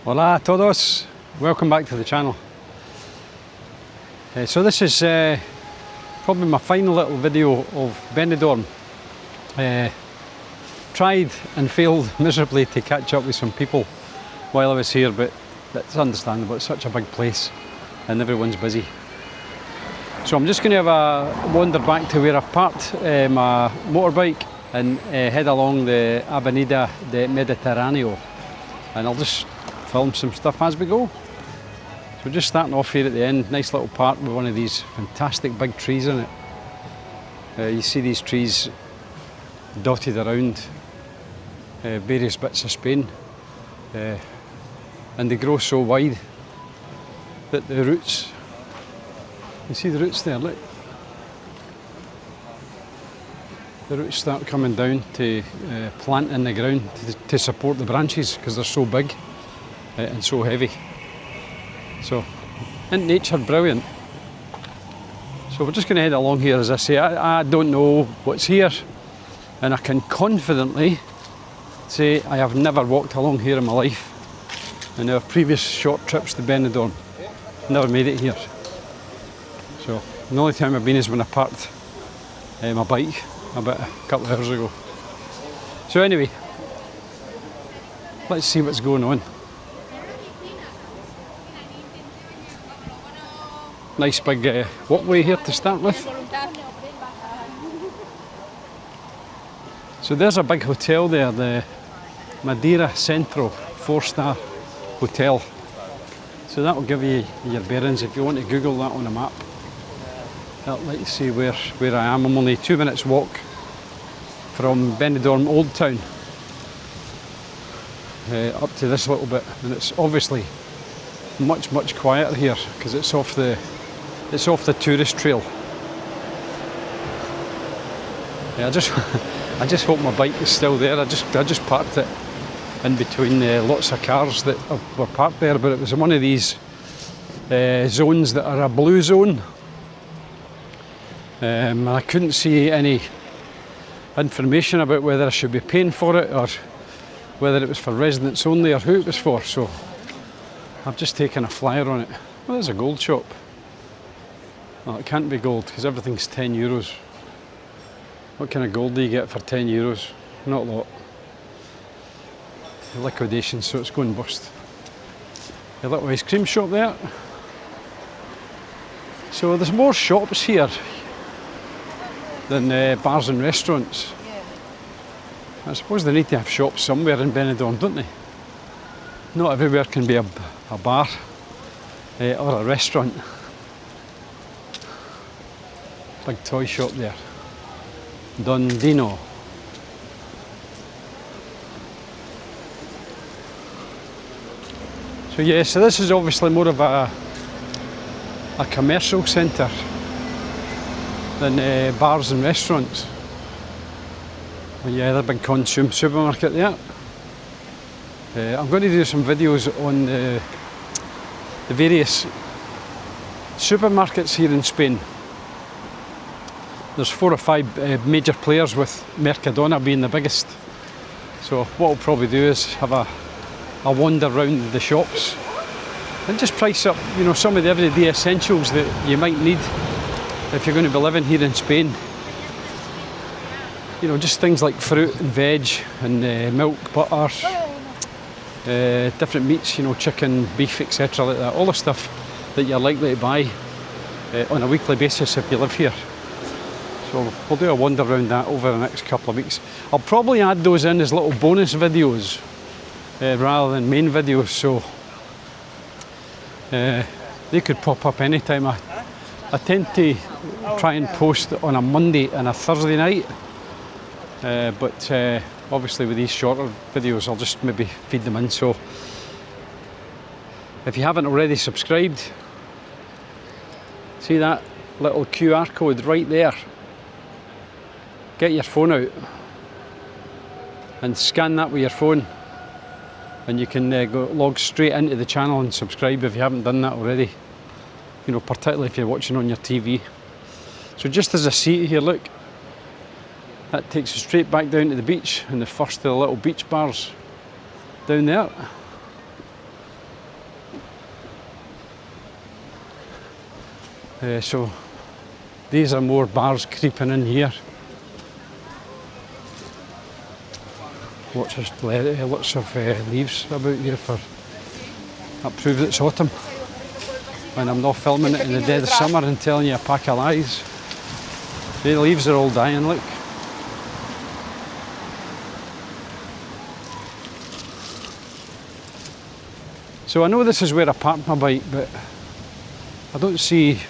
Hola a todos, welcome back to the channel. So this is probably my final little video of Benidorm. Tried and failed miserably to catch up with some people while I was here, but that's understandable, it's such a big place and everyone's busy. So I'm just going to have a wander back to where I've parked my motorbike and head along the Avenida de Mediterráneo, and I'll just film some stuff as we go. So just starting off here at the end, nice little park with one of these fantastic big trees in it. You see these trees dotted around various bits of Spain, and they grow so wide that the roots, you see the roots there, look. The roots start coming down to plant in the ground to support the branches because they're so big and so heavy. So, isn't nature brilliant? So we're just going to head along here. As I say, I don't know what's here, and I can confidently say I have never walked along here in my life. In our previous short trips to Benidorm, never made it here. So the only time I've been is when I parked my bike about a couple of hours ago. So anyway, let's see what's going on. Nice big walkway here to start with. So there's a big hotel there, the Madeira Centro 4-star hotel. So that will give you your bearings if you want to Google that on a map. That'll let you see where I am. I'm only 2 minutes walk from Benidorm Old Town up to this little bit, and it's obviously much quieter here because it's off the tourist trail. Yeah, I just hope my bike is still there. I just parked it in between lots of cars that were parked there, but it was in one of these zones that are a blue zone. I couldn't see any information about whether I should be paying for it or whether it was for residents only or who it was for, so I've just taken a flyer on it. Well, there's a gold shop. Well, it can't be gold because everything's €10. What kind of gold do you get for €10? Not a lot. Liquidation, so it's going bust. A little ice cream shop there. So there's more shops here than bars and restaurants. I suppose they need to have shops somewhere in Benidorm, don't they? Not everywhere can be a bar or a restaurant. Big toy shop there. Don Dino. So yeah, so this is obviously more of a commercial centre than bars and restaurants. But yeah, the big consumer supermarket there. I'm going to do some videos on the various supermarkets here in Spain. There's 4 or 5 major players, with Mercadona being the biggest. So what I'll probably do is have a wander around the shops and just price up, you know, some of the everyday essentials that you might need if you're going to be living here in Spain. You know, just things like fruit and veg and milk, butter, different meats, you know, chicken, beef, etc. like that. All the stuff that you're likely to buy on a weekly basis if you live here. So we'll do a wander around that over the next couple of weeks. I'll probably add those in as little bonus videos rather than main videos, so they could pop up anytime. I tend to try and post on a Monday and a Thursday night, but obviously with these shorter videos I'll just maybe feed them in. So if you haven't already subscribed, see that little QR code right there? Get your phone out and scan that with your phone, and you can go log straight into the channel and subscribe if you haven't done that already. You know, particularly if you're watching on your TV. So just as I see it here, look, that takes us straight back down to the beach, and the first of the little beach bars down there. So these are more bars creeping in here. Lots of leaves about here that proves it's autumn. And I'm not filming it in the dead of summer and telling you a pack of lies. The leaves are all dying, look. So I know this is where I parked my bike, but I don't see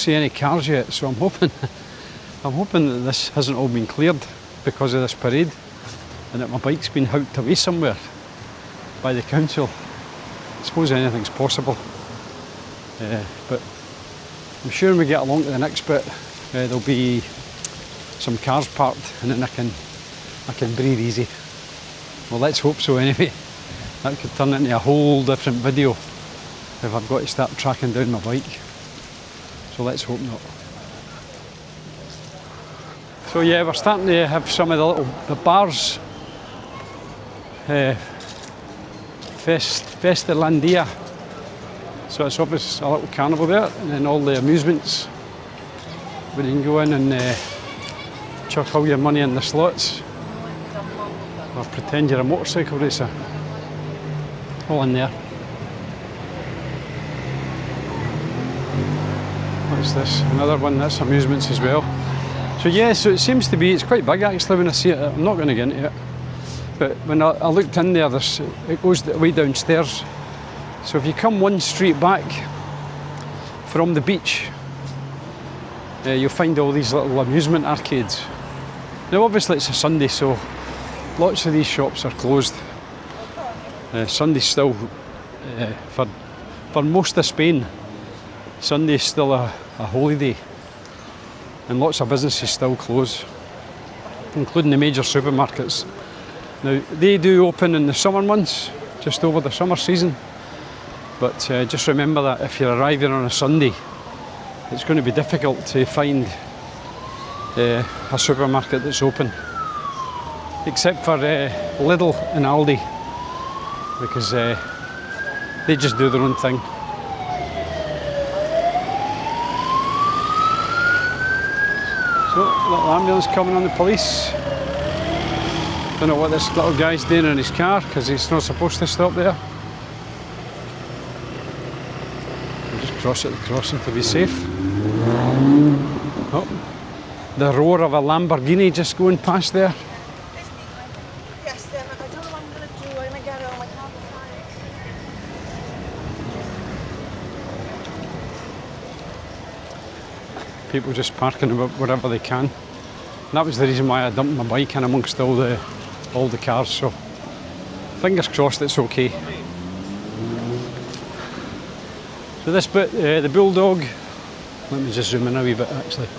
any cars yet, so I'm hoping that this hasn't all been cleared because of this parade and that my bike's been hooked away somewhere by the council. I suppose anything's possible. But I'm sure when we get along to the next bit, there'll be some cars parked and then I can breathe easy. Well, let's hope so anyway. That could turn into a whole different video if I've got to start tracking down my bike. So let's hope not. So yeah, we're starting to have some of the bars. Festerlandia. So it's obviously a little carnival there, and then all the amusements where you can go in and chuck all your money in the slots or pretend you're a motorcycle racer. All in there. What's this? Another one, that's amusements as well. So yeah, so it seems to be, it's quite big actually when I see it. I'm not going to get into it. But when I looked in there, it goes way downstairs. So if you come one street back from the beach, you'll find all these little amusement arcades. Now obviously it's a Sunday, so lots of these shops are closed. Sunday's still, for most of Spain, Sunday's still a holy day. And lots of businesses still close, including the major supermarkets. Now, they do open in the summer months, just over the summer season. But just remember that if you're arriving on a Sunday, it's going to be difficult to find a supermarket that's open. Except for Lidl and Aldi, because they just do their own thing. So, little ambulance coming on the police. Don't know what this little guy's doing in his car because he's not supposed to stop there. I'll just cross at the crossing to be safe. Oh, the roar of a Lamborghini just going past there. Yes, I don't know what I'm going to do. I'm going to get home. I can't decide. People just parking about wherever they can. And that was the reason why I dumped my bike in amongst all the cars, so fingers crossed it's okay. So this bit, the bulldog, let me just zoom in a wee bit actually,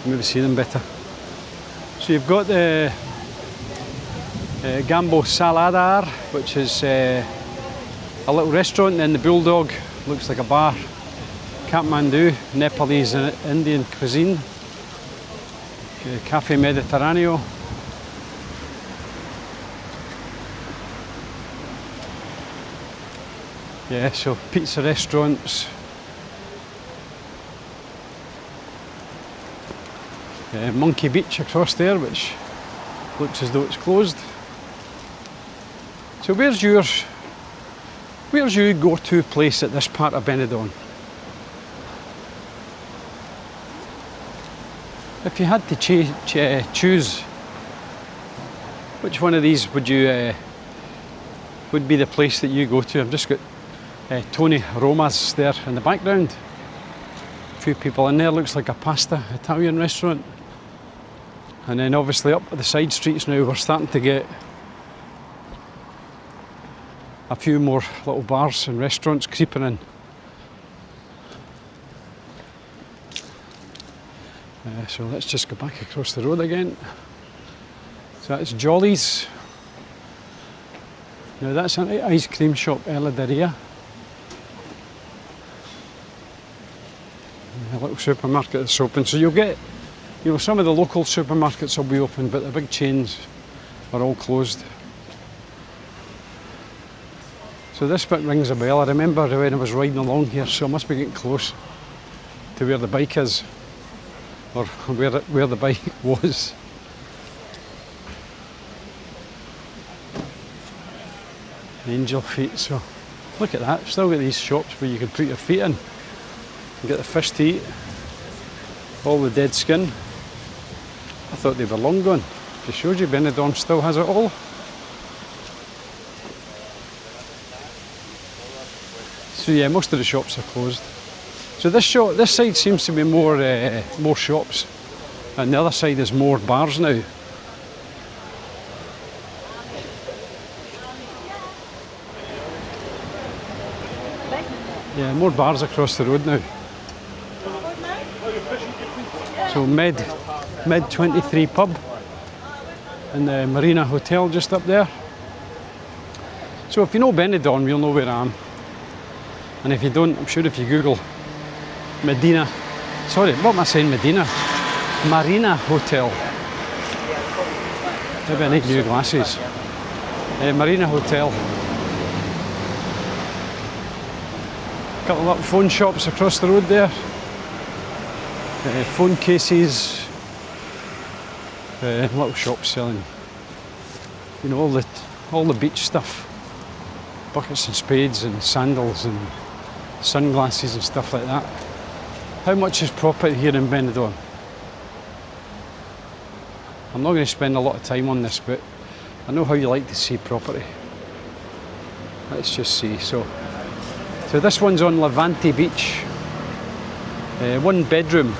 maybe see them better. So you've got the Gambo Saladar, which is a little restaurant, and then the bulldog looks like a bar. Kathmandu, Nepalese and Indian cuisine. Café Mediterráneo. Yeah, so pizza restaurants. Monkey Beach across there, which looks as though it's closed. So where's your go-to place at this part of Benidorm? If you had to choose, which one of these would be the place that you go to? I've just got Tony Roma's there in the background. A few people in there, looks like a pasta Italian restaurant. And then obviously up the side streets now we're starting to get a few more little bars and restaurants creeping in. So let's just go back across the road again. So that's Jolly's. Now that's an ice cream shop, Heladeria. A little supermarket that's open. So you'll get, some of the local supermarkets will be open, but the big chains are all closed. So this bit rings a bell. I remember when I was riding along here, so I must be getting close. to where the bike is, or where the bike was. Angel feet, so look at that, still got these shops where you can put your feet in and get the fish to eat. All the dead skin. I thought they were long gone. Just showed you, Benidorm still has it all. So yeah, most of the shops are closed. So this side seems to be more shops, and the other side is more bars now. Yeah, more bars across the road now. So Med 23 pub and the Marina Hotel just up there. So if you know Benidorm, you'll know where I am. And if you don't, I'm sure if you Google Marina Hotel. Maybe I need new glasses. Marina Hotel. Couple of phone shops across the road there. Phone cases. Little shops selling, you know, all the beach stuff. Buckets and spades and sandals and sunglasses and stuff like that. How much is property here in Benidorm? I'm not going to spend a lot of time on this, but I know how you like to see property. Let's just see. So this one's on Levante Beach. 1 bedroom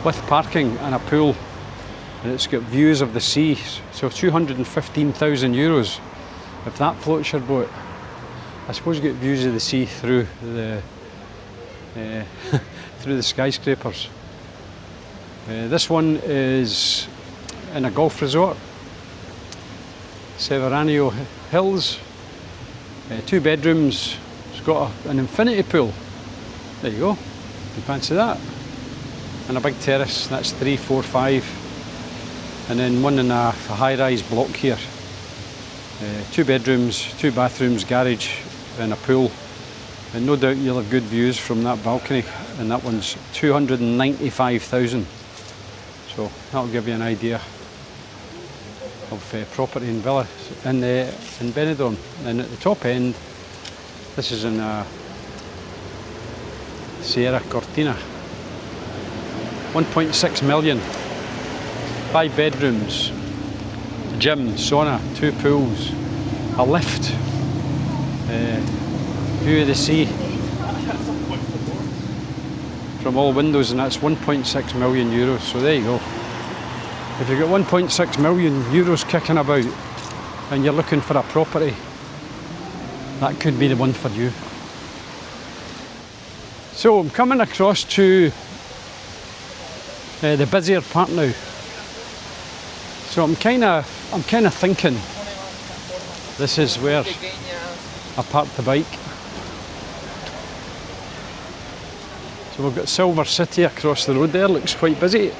with parking and a pool, and it's got views of the sea. So 215,000 euros. If that floats your boat, I suppose you get views of the sea through the through the skyscrapers. This one is in a golf resort, Severanio Hills. 2 bedrooms. It's got an infinity pool. There you go. You fancy that? And a big terrace. That's 3, 4, 5. And then one in a high-rise block here. 2 bedrooms, 2 bathrooms, garage and a pool. And no doubt you'll have good views from that balcony. And that one's 295,000. So that'll give you an idea of property in Villa in Benidorm. And at the top end, this is in Sierra Cortina. 1.6 million. 5 bedrooms, gym, sauna, 2 pools, a lift, view of the sea from all windows, and that's 1.6 million euros. So there you go. If you've got 1.6 million euros kicking about and you're looking for a property, that could be the one for you. So I'm coming across to the busier part now. So I'm kind of thinking this is where I parked the bike. So we've got Silver City across the road there, looks quite busy.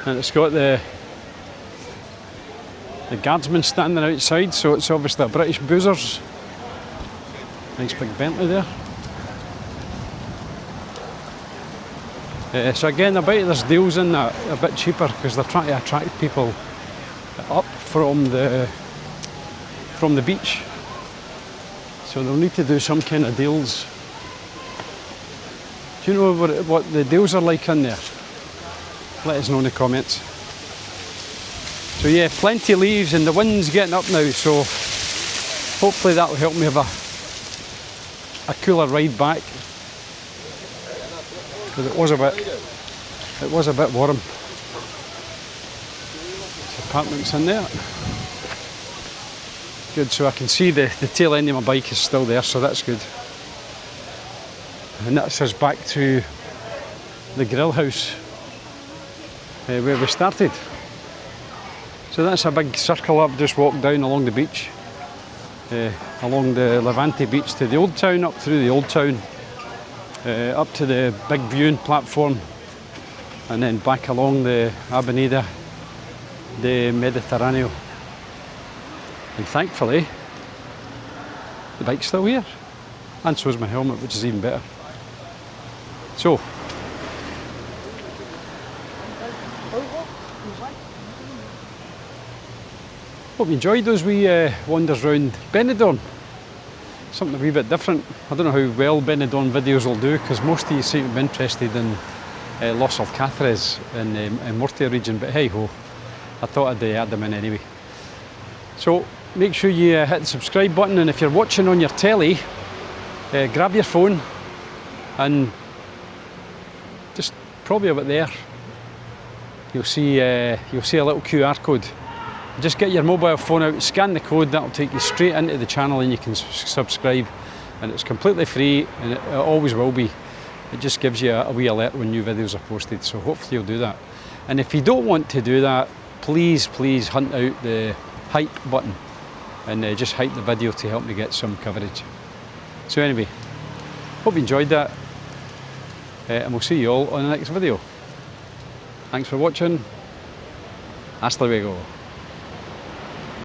And it's got the guardsman standing outside, so it's obviously a British boozers. Nice big Bentley there. So again, I bet there's deals in that a bit cheaper because they're trying to attract people up from the beach. So they'll need to do some kind of deals. Do you know what the deals are like in there? Let us know in the comments. So yeah, plenty of leaves and the wind's getting up now, so hopefully that will help me have a cooler ride back. Because it was a bit warm. There's apartments in there. Good, so I can see the tail end of my bike is still there, so that's good. And that's us back to the grill house where we started. So that's a big circle up, just walked down along the beach, along the Levante beach to the old town, up through the old town, up to the big viewing platform, and then back along the Avenida de Mediterráneo. And thankfully, the bike's still here, and so is my helmet, which is even better. So, Hope you enjoyed those wee wanders round Benidorm. Something a wee bit different. I don't know how well Benidorm videos will do, because most of you seem to be interested in Los Alcázares in Murcia region, but hey ho, I thought I'd add them in anyway. So make sure you hit the subscribe button, and if you're watching on your telly, grab your phone and just probably about there you'll see a little QR code. Just get your mobile phone out, scan the code, that'll take you straight into the channel and you can subscribe, and it's completely free, and it always will be. It just gives you a wee alert when new videos are posted, so hopefully you'll do that. And if you don't want to do that, please hunt out the hype button and just hype the video to help me get some coverage. So anyway, hope you enjoyed that, and we'll see you all on the next video. Thanks for watching. Hasta luego.